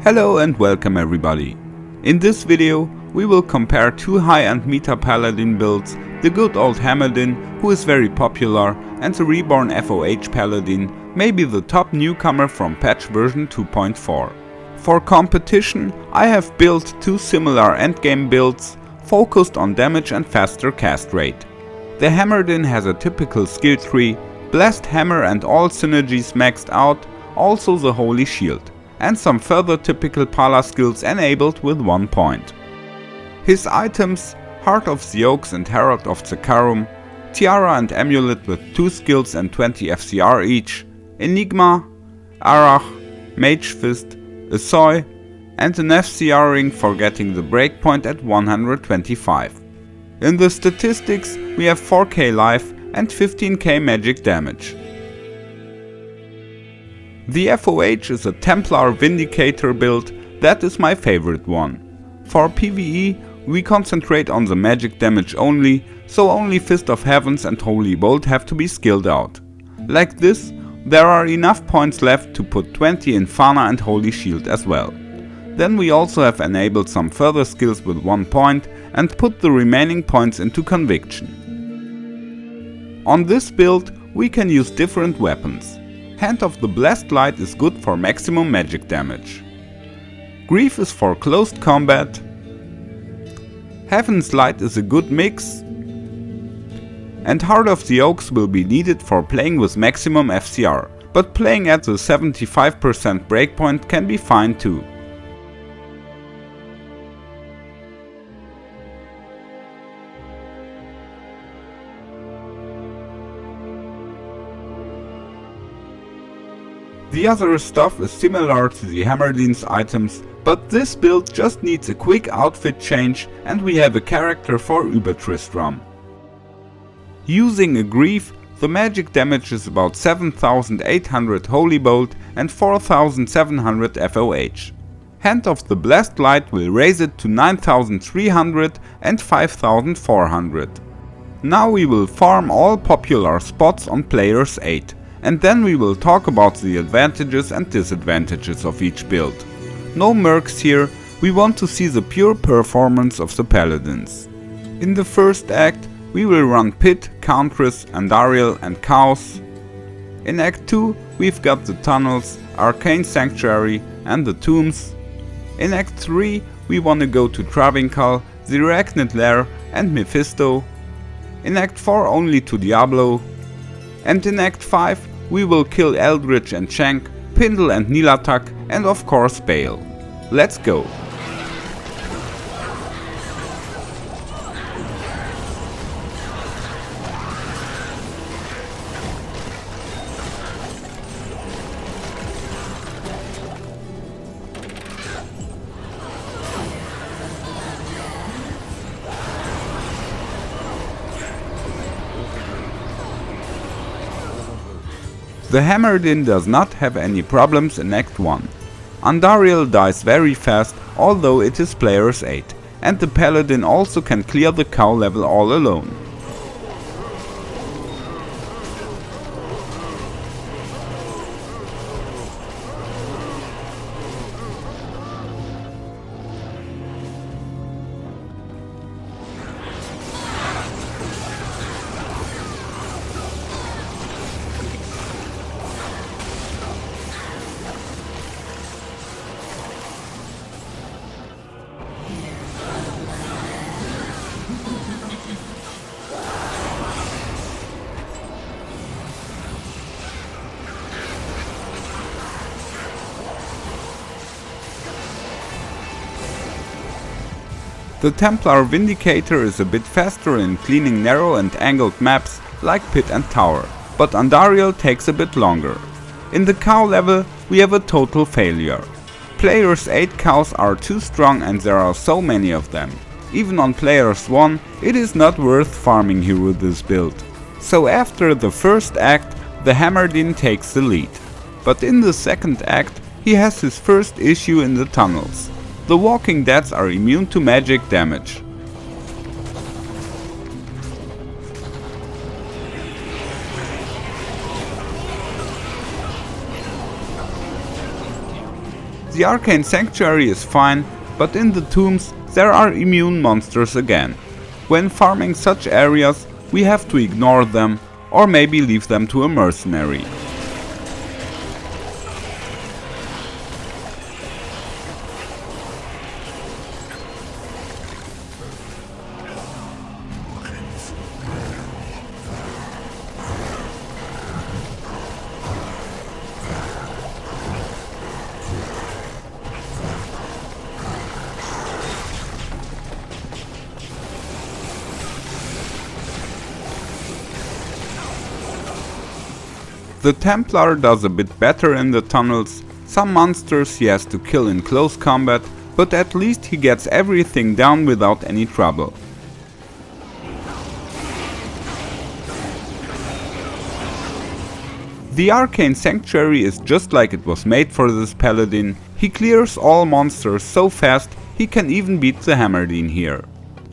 Hello and welcome everybody. In this video we will compare two high-end meta Paladin builds, the good old Hammerdin, who is very popular, and the reborn FoH Paladin, maybe the top newcomer from patch version 2.4. For competition I have built two similar endgame builds, focused on damage and faster cast rate. The Hammerdin has a typical skill tree, Blessed Hammer and all synergies maxed out, also the Holy Shield, and some further typical Pala skills enabled with 1 point. His items, Heart of the Oaks and Herald of Zakarum, Tiara and Amulet with 2 skills and 20 FCR each, Enigma, Arach, Mage Fist, a Soy, and an FCR ring for getting the breakpoint at 125. In the statistics we have 4k life and 15k magic damage. The FoH is a Templar-Vindicator build, that is my favorite one. For PvE we concentrate on the magic damage only, so only Fist of Heavens and Holy Bolt have to be skilled out. Like this, there are enough points left to put 20 in Fana and Holy Shield as well. Then we also have enabled some further skills with 1 point and put the remaining points into Conviction. On this build we can use different weapons. Hand of the Blessed Light is good for maximum magic damage. Grief is for close combat. Heaven's Light is a good mix. And Heart of the Oaks will be needed for playing with maximum FCR, but playing at the 75% breakpoint can be fine too. The other stuff is similar to the Hammerdin's items, but this build just needs a quick outfit change and we have a character for Übertristram. Using a Grief, the magic damage is about 7800 Holy Bolt and 4700 FoH. Hand of the Blessed Light will raise it to 9300 and 5400. Now we will farm all popular spots on players 8. And then we will talk about the advantages and disadvantages of each build. No mercs here, we want to see the pure performance of the Paladins. In the first act we will run Pit, Countress, Andariel and Chaos. In act 2 we've got the tunnels, Arcane Sanctuary and the tombs. In act 3 we wanna go to Travincal, the Resurrected Lair and Mephisto. In act 4 only to Diablo. And in act 5 we will kill Eldritch and Shank, Pindle and Nilatak and of course Bale. Let's go! The Hammerdin does not have any problems in Act 1. Andariel dies very fast, although it is players 8, and the Paladin also can clear the cow level all alone. The Templar-Vindicator is a bit faster in cleaning narrow and angled maps like Pit and Tower, but Andariel takes a bit longer. In the cow level we have a total failure. Players 8 cows are too strong and there are so many of them. Even on players 1 it is not worth farming here with this build. So after the first act the Hammerdin takes the lead. But in the second act he has his first issue in the tunnels. The Walking Deads are immune to magic damage. The Arcane Sanctuary is fine, but in the tombs there are immune monsters again. When farming such areas, we have to ignore them, or maybe leave them to a mercenary. The Templar does a bit better in the tunnels. Some monsters he has to kill in close combat, but at least he gets everything down without any trouble. The Arcane Sanctuary is just like it was made for this Paladin. He clears all monsters so fast he can even beat the Hammerdin here.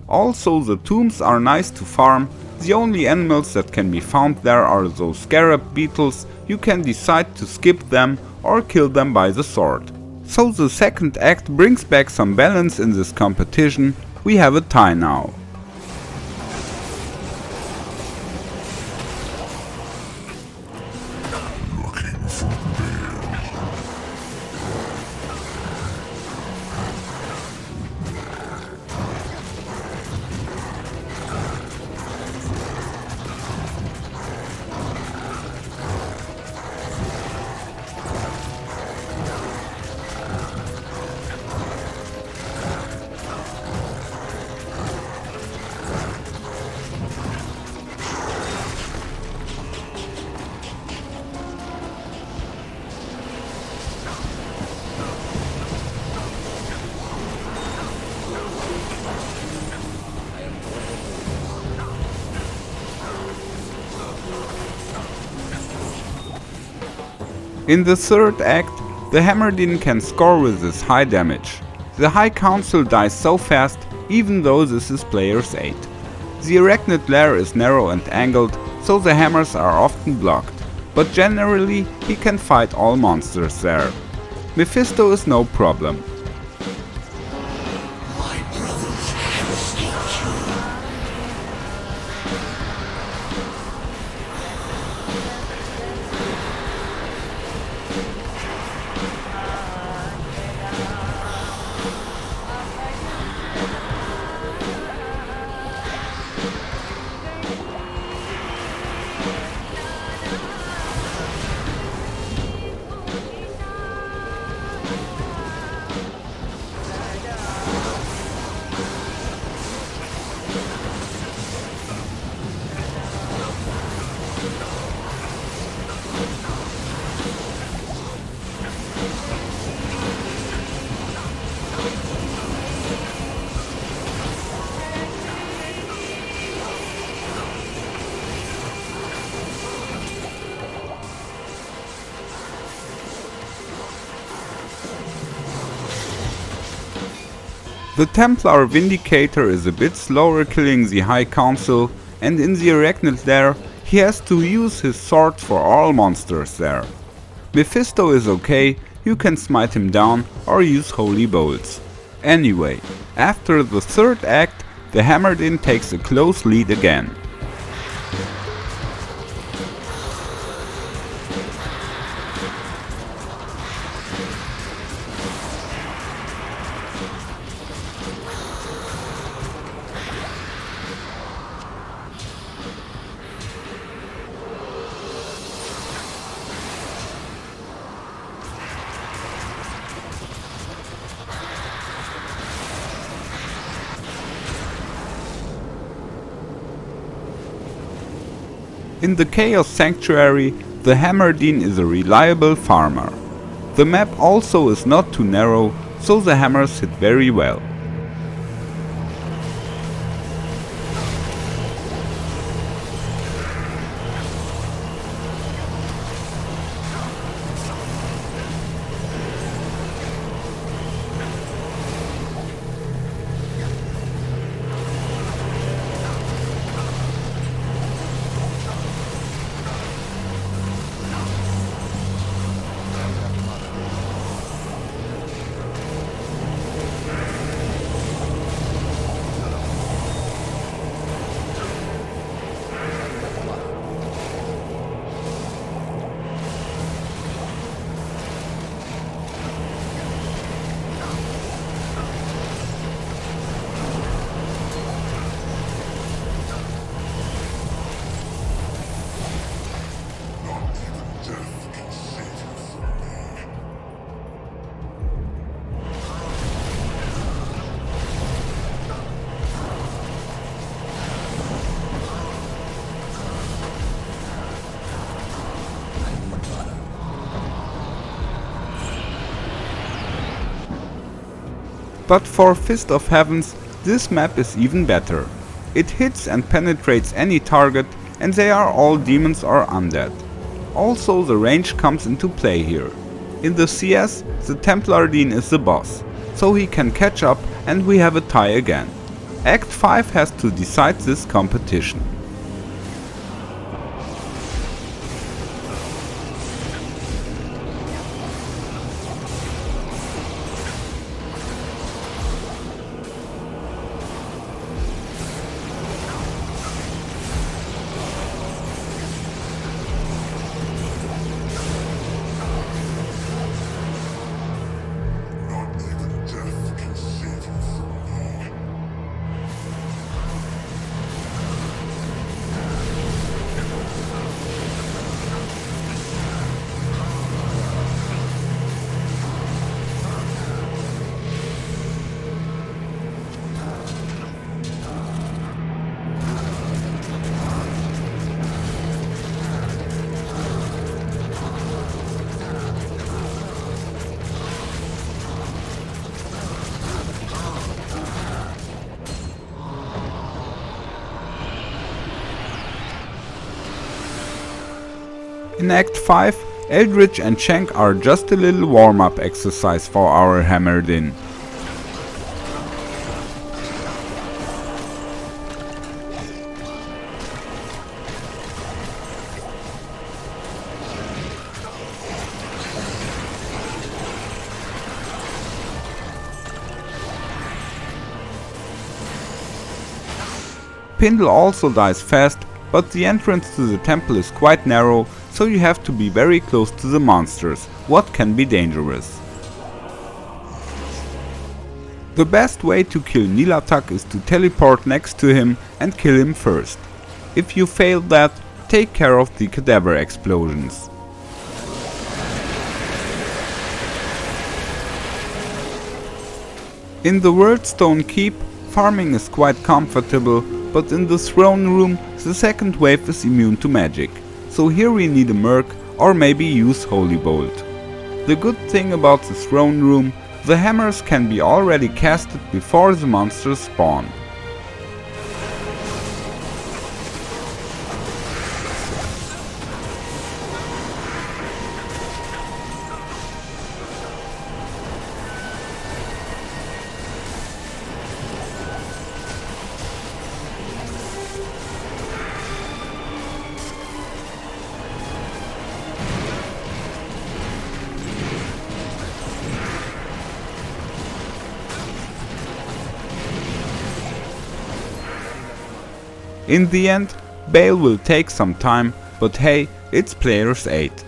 Also, the tombs are nice to farm. The only animals that can be found there are those scarab beetles. You can decide to skip them or kill them by the sword. So the second act brings back some balance in this competition. We have a tie now. In the third act, the Hammerdin can score with his high damage. The High Council dies so fast, even though this is player's 8. The Resurrected lair is narrow and angled, so the hammers are often blocked, but generally he can fight all monsters there. Mephisto is no problem. The Templar-Vindicator is a bit slower killing the High Council, and in the Resurrected lair he has to use his sword for all monsters there. Mephisto is okay, you can smite him down or use holy bolts. Anyway, after the third act, the Hammerdin takes a close lead again. In the Chaos Sanctuary, the Hammerdin is a reliable farmer. The map also is not too narrow, so the hammers hit very well. But for Fist of Heavens, this map is even better. It hits and penetrates any target, and they are all demons or undead. Also the range comes into play here. In the CS, the Templar-Vindicator is the boss, so he can catch up and we have a tie again. Act 5 has to decide this competition. In Act 5, Eldritch and Shank are just a little warm-up exercise for our Hammerdin. Pindle also dies fast, but the entrance to the temple is quite narrow, so you have to be very close to the monsters, what can be dangerous. The best way to kill Nilatak is to teleport next to him and kill him first. If you fail that, take care of the cadaver explosions. In the Worldstone Keep, farming is quite comfortable, but in the throne room the second wave is immune to magic, so here we need a merc or maybe use Holy Bolt. The good thing about the throne room, the hammers can be already casted before the monsters spawn. In the end, Bale will take some time, but hey, it's player's 8.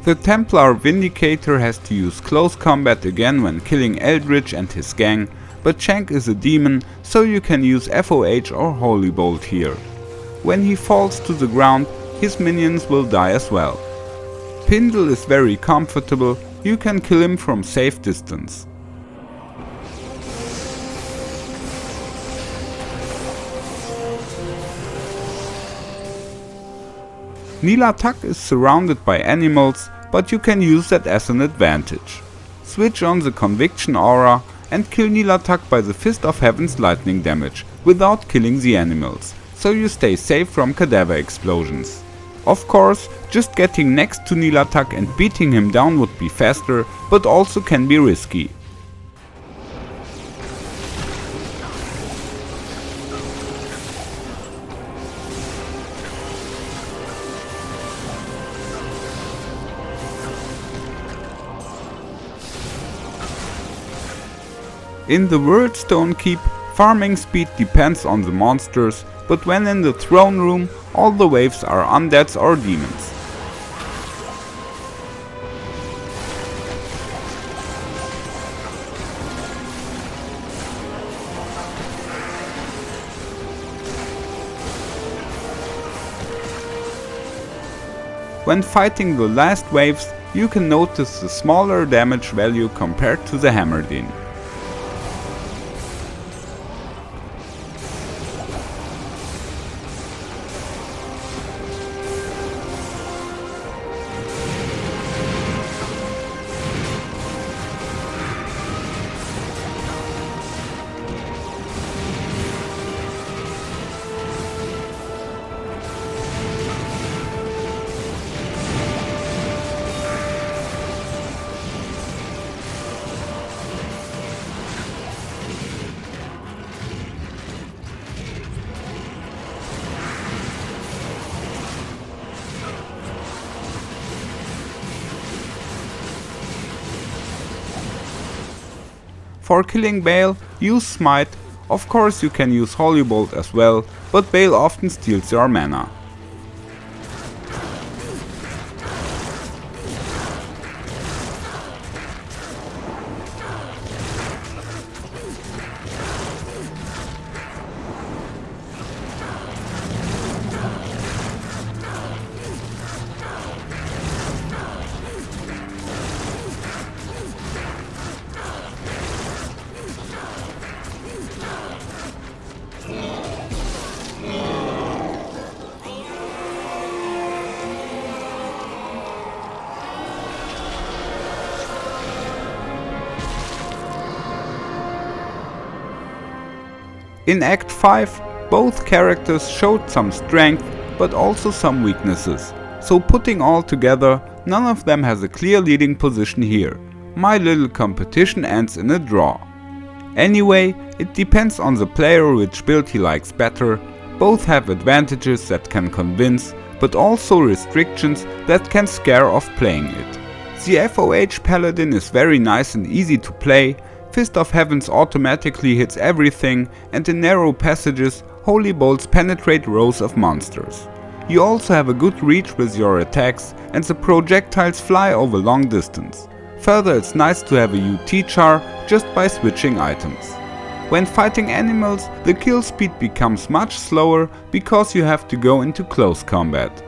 The Templar-Vindicator has to use close combat again when killing Eldritch and his gang, but Shank is a demon, so you can use FoH or Holy Bolt here. When he falls to the ground, his minions will die as well. Pindle is very comfortable, you can kill him from safe distance. Nilatak is surrounded by animals, but you can use that as an advantage. Switch on the Conviction aura and kill Nilatak by the Fist of Heaven's lightning damage, without killing the animals, so you stay safe from cadaver explosions. Of course, just getting next to Nilatak and beating him down would be faster, but also can be risky. In the Worldstone Keep, farming speed depends on the monsters, but when in the throne room, all the waves are undeads or demons. When fighting the last waves, you can notice the smaller damage value compared to the Hammerdin. For killing Bale, use Smite. Of course you can use Holy Bolt as well, but Bale often steals your mana. In Act 5, both characters showed some strength, but also some weaknesses, so putting all together, none of them has a clear leading position here. My little competition ends in a draw. Anyway, it depends on the player which build he likes better. Both have advantages that can convince, but also restrictions that can scare off playing it. The FoH Paladin is very nice and easy to play. Fist of Heavens automatically hits everything, and in narrow passages, Holy Bolts penetrate rows of monsters. You also have a good reach with your attacks, and the projectiles fly over long distance. Further, it's nice to have a UT char just by switching items. When fighting animals, the kill speed becomes much slower because you have to go into close combat.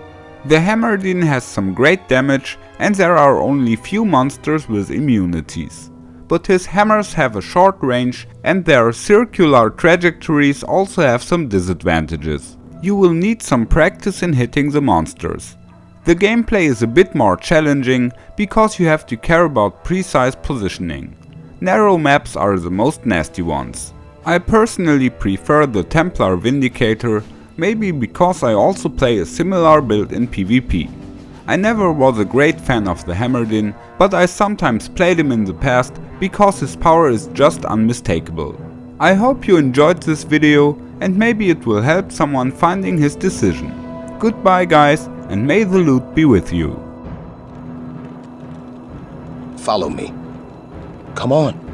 The Hammerdin has some great damage, and there are only few monsters with immunities. But his hammers have a short range, and their circular trajectories also have some disadvantages. You will need some practice in hitting the monsters. The gameplay is a bit more challenging because you have to care about precise positioning. Narrow maps are the most nasty ones. I personally prefer the Templar-Vindicator, maybe because I also play a similar build in PvP. I never was a great fan of the Hammerdin, but I sometimes played him in the past because his power is just unmistakable. I hope you enjoyed this video and maybe it will help someone finding his decision. Goodbye guys, and may the loot be with you. Follow me. Come on.